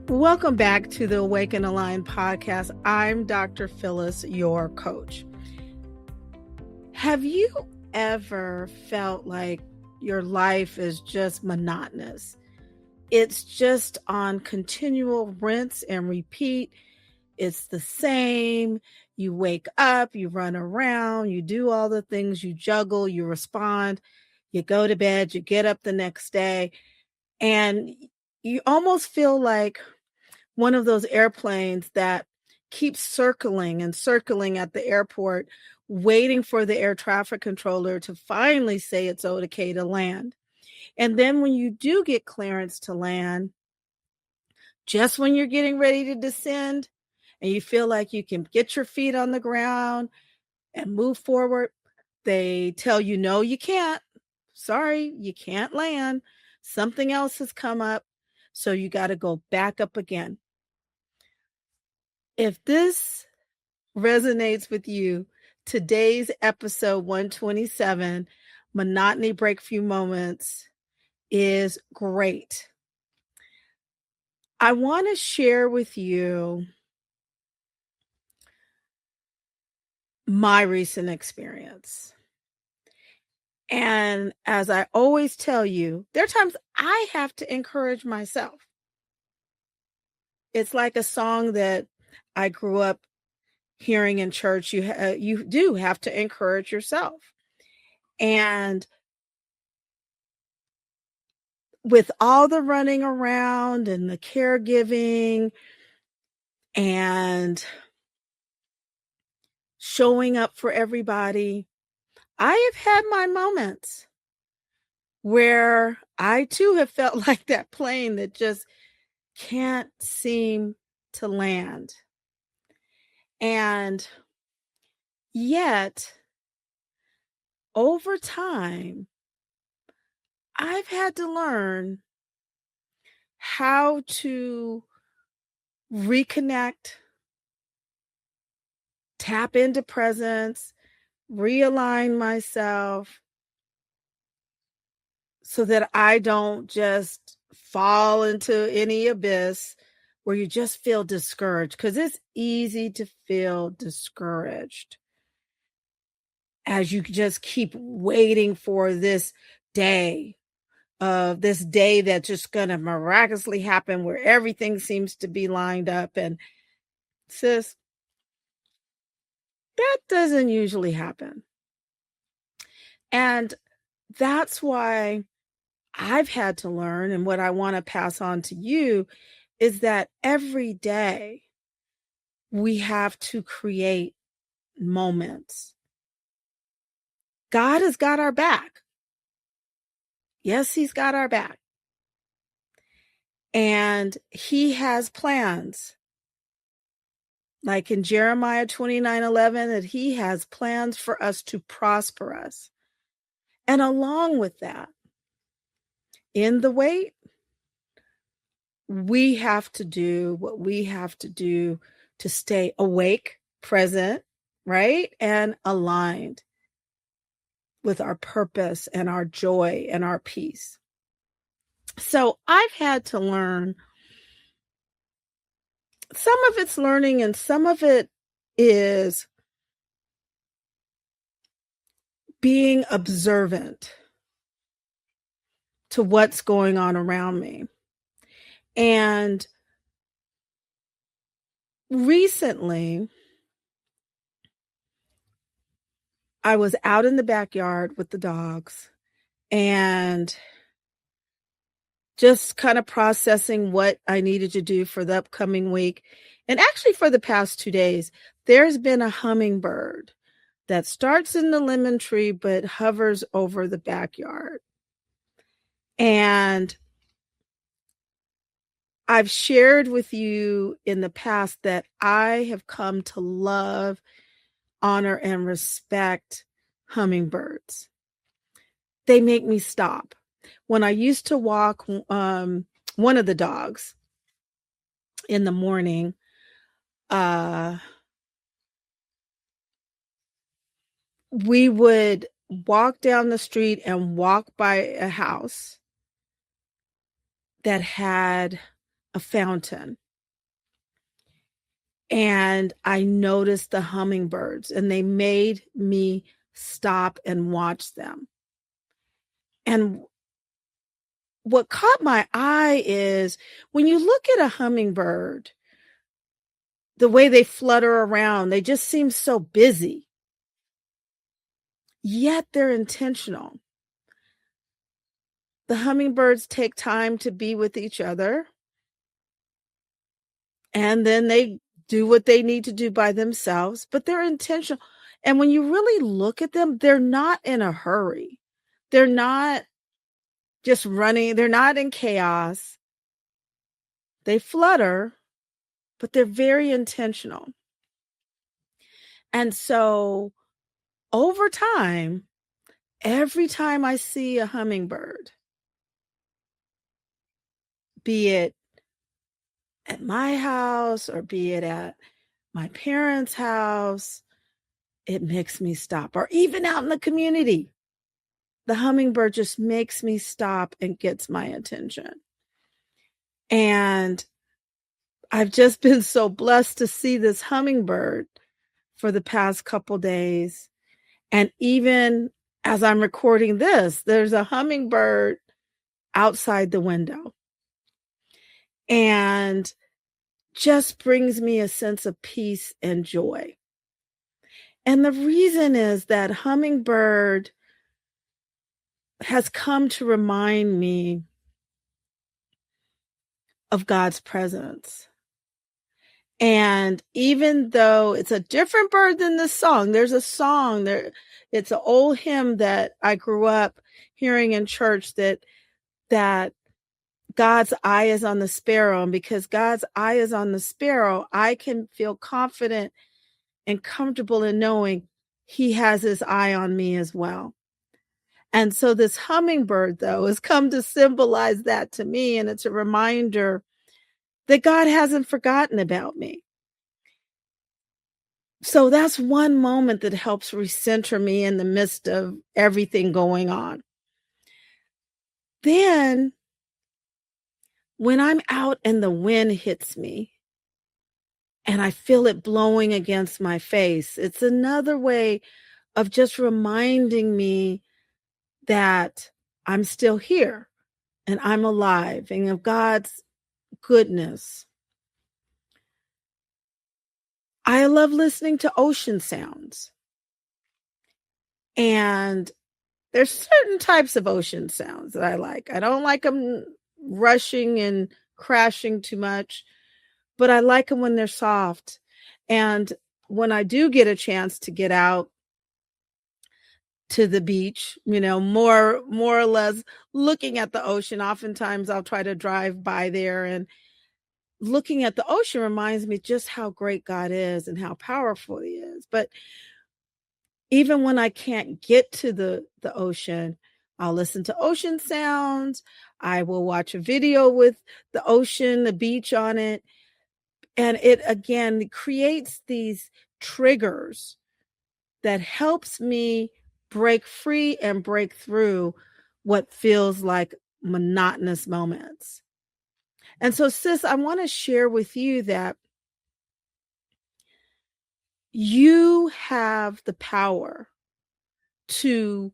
Welcome back to the Awaken Aligned podcast. I'm Dr. Phyllis, your coach. Have you ever felt like your life is just monotonous? It's just on continual rinse and repeat. It's the same. You wake up, you run around, you do all the things, you juggle, you respond, you go to bed, you get up the next day, and you almost feel like one of those airplanes that keeps circling and circling at the airport, waiting for the air traffic controller to finally say it's okay to land. And then when you do get clearance to land, just when you're getting ready to descend and you feel like you can get your feet on the ground and move forward, they tell you, no, you can't. Sorry, you can't land. Something else has come up. So you got to go back up again. If this resonates with you, today's episode 127, Monotony Break Few Moments, is great. I want to share with you my recent experience. And as I always tell you, there are times I have to encourage myself. It's like a song that I grew up hearing in church. You do have to encourage yourself. And with all the running around and the caregiving and showing up for everybody, I have had my moments where I too have felt like that plane that just can't seem to land. And yet, over time, I've had to learn how to reconnect, tap into presence, realign myself so that I don't just fall into any abyss where you just feel discouraged, because it's easy to feel discouraged as you just keep waiting for this day that's just going to miraculously happen where everything seems to be lined up. And sis, that doesn't usually happen. And that's why I've had to learn, and what I want to pass on to you is that every day we have to create moments. God has got our back. Yes, he's got our back. And he has plans. Like in Jeremiah 29:11, that he has plans for us to prosper us. And along with that, in the wait, we have to do what we have to do to stay awake, present, right? And aligned with our purpose and our joy and our peace. So I've had to learn. Some of it's learning and some of it is being observant to what's going on around me. And recently, I was out in the backyard with the dogs and just kind of processing what I needed to do for the upcoming week. And actually, for the past 2 days, there's been a hummingbird that starts in the lemon tree but hovers over the backyard. And I've shared with you in the past that I have come to love, honor, and respect hummingbirds. They make me stop. When I used to walk one of the dogs in the morning, we would walk down the street and walk by a house that had a fountain, and I noticed the hummingbirds, and they made me stop and watch them. And what caught my eye is when you look at a hummingbird, the way they flutter around, they just seem so busy, yet they're intentional. The hummingbirds take time to be with each other, and then they do what they need to do by themselves, but they're intentional. And when you really look at them, they're not in a hurry. They're not just running. They're not in chaos. They flutter, but they're very intentional. And so over time, every time I see a hummingbird, be it at my house or be it at my parents' house, it makes me stop. Or even out in the community, the hummingbird just makes me stop and gets my attention. And I've just been so blessed to see this hummingbird for the past couple days. And even as I'm recording this, there's a hummingbird outside the window. And just brings me a sense of peace and joy. And the reason is that hummingbird has come to remind me of God's presence. And even though it's a different bird than this song, there's a song there. It's an old hymn that I grew up hearing in church that God's eye is on the sparrow. And because God's eye is on the sparrow, I can feel confident and comfortable in knowing he has his eye on me as well. And so this hummingbird, though, has come to symbolize that to me. And it's a reminder that God hasn't forgotten about me. So that's one moment that helps recenter me in the midst of everything going on. Then when I'm out and the wind hits me and I feel it blowing against my face, it's another way of just reminding me that I'm still here and I'm alive and of God's goodness. I love listening to ocean sounds. And there's certain types of ocean sounds that I like. I don't like them rushing and crashing too much, but I like them when they're soft. And when I do get a chance to get out to the beach, more or less looking at the ocean, oftentimes I'll try to drive by there, and looking at the ocean reminds me just how great God is and how powerful he is. But even when I can't get to the ocean, I'll listen to ocean sounds. I will watch a video with the ocean, the beach on it. And it, again, creates these triggers that helps me break free and break through what feels like monotonous moments. And so, sis, I want to share with you that you have the power to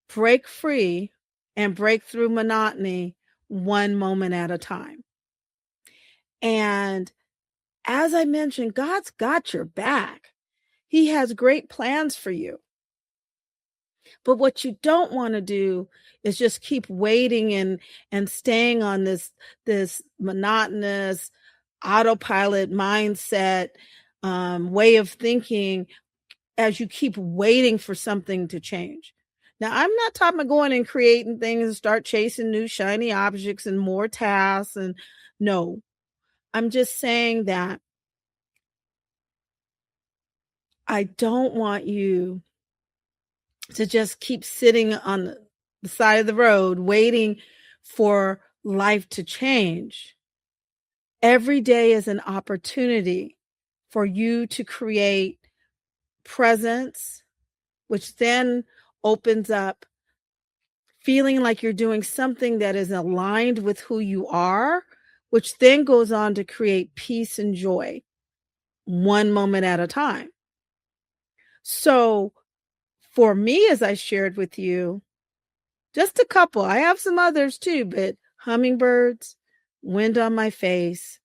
break free and break through monotony one moment at a time. And as I mentioned, God's got your back. He has great plans for you. But what you don't want to do is just keep waiting and staying on this monotonous autopilot mindset, way of thinking as you keep waiting for something to change. Now, I'm not talking about going and creating things and start chasing new shiny objects and more tasks. And no, I'm just saying that I don't want you to just keep sitting on the side of the road waiting for life to change. Every day is an opportunity for you to create presence, which then opens up feeling like you're doing something that is aligned with who you are, which then goes on to create peace and joy, one moment at a time. So for me, as I shared with you, just a couple, I have some others too, but hummingbirds, wind on my face,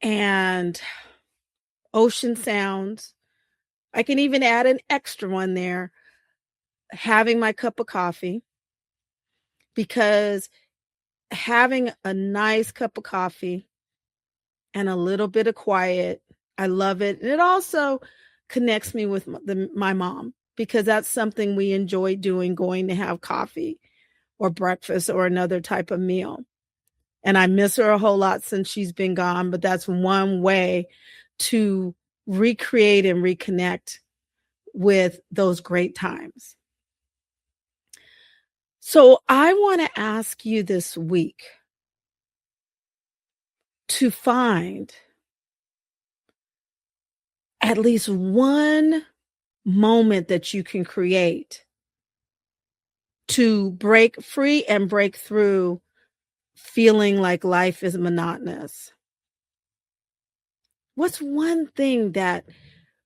and ocean sounds. I can even add an extra one there, having my cup of coffee, because having a nice cup of coffee and a little bit of quiet, I love it. And it also connects me with my mom, because that's something we enjoy doing, going to have coffee or breakfast or another type of meal. And I miss her a whole lot since she's been gone, but that's one way to recreate and reconnect with those great times. So I want to ask you this week to find at least one moment that you can create to break free and break through feeling like life is monotonous. What's one thing that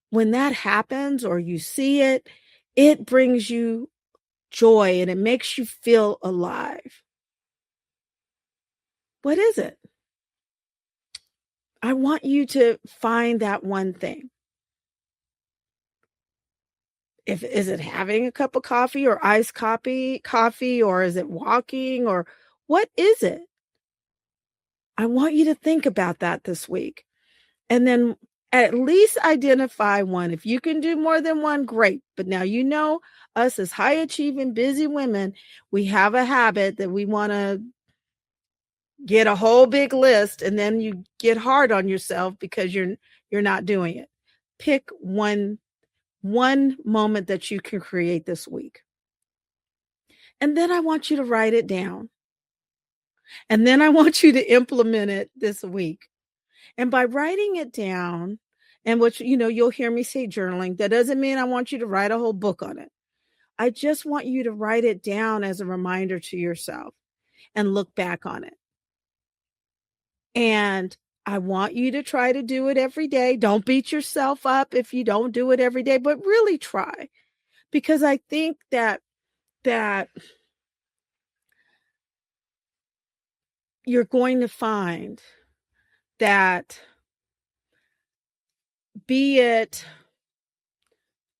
when that happens or you see it, it brings you joy and it makes you feel alive? What is it? I want you to find that one thing. Is it having a cup of coffee or iced coffee, or is it walking, or what is it? I want you to think about that this week. And then at least identify one. If you can do more than one, great. But now, you know, us as high achieving, busy women, we have a habit that we want to get a whole big list, and then you get hard on yourself because you're not doing it. Pick one moment that you can create this week. And then I want you to write it down. And then I want you to implement it this week. And by writing it down, and which, you know, you'll hear me say journaling, that doesn't mean I want you to write a whole book on it. I just want you to write it down as a reminder to yourself and look back on it. And I want you to try to do it every day. Don't beat yourself up if you don't do it every day, but really try. Because I think that you're going to find that, be it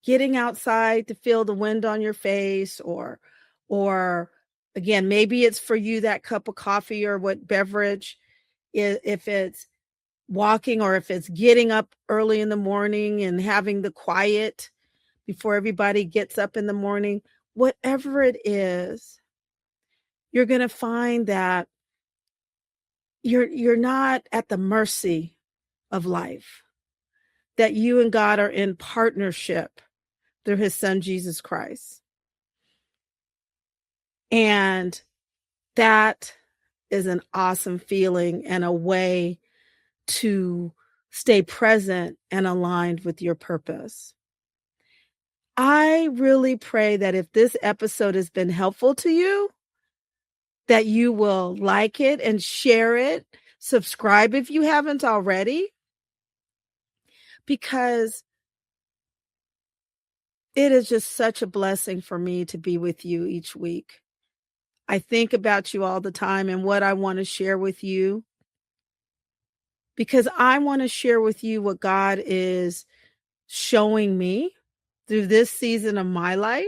getting outside to feel the wind on your face, or again, maybe it's for you that cup of coffee or what beverage, if it's walking, or if it's getting up early in the morning and having the quiet before everybody gets up in the morning, whatever it is, you're going to find that you're not at the mercy of life, that you and God are in partnership through his son, Jesus Christ. And that is an awesome feeling and a way to stay present and aligned with your purpose. I really pray that if this episode has been helpful to you, that you will like it and share it. Subscribe if you haven't already, because it is just such a blessing for me to be with you each week. I think about you all the time and what I want to share with you, because I want to share with you what God is showing me through this season of my life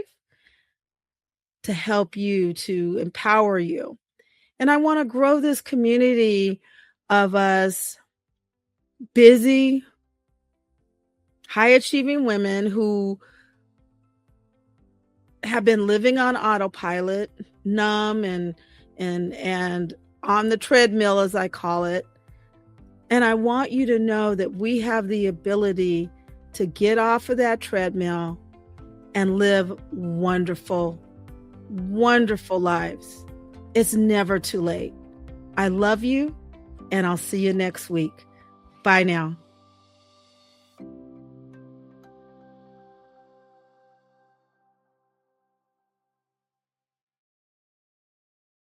to help you, to empower you. And I want to grow this community of us busy, high achieving women who have been living on autopilot, numb and on the treadmill, as I call it. And I want you to know that we have the ability to get off of that treadmill and live wonderful, wonderful lives. It's never too late. I love you, and I'll see you next week. Bye now.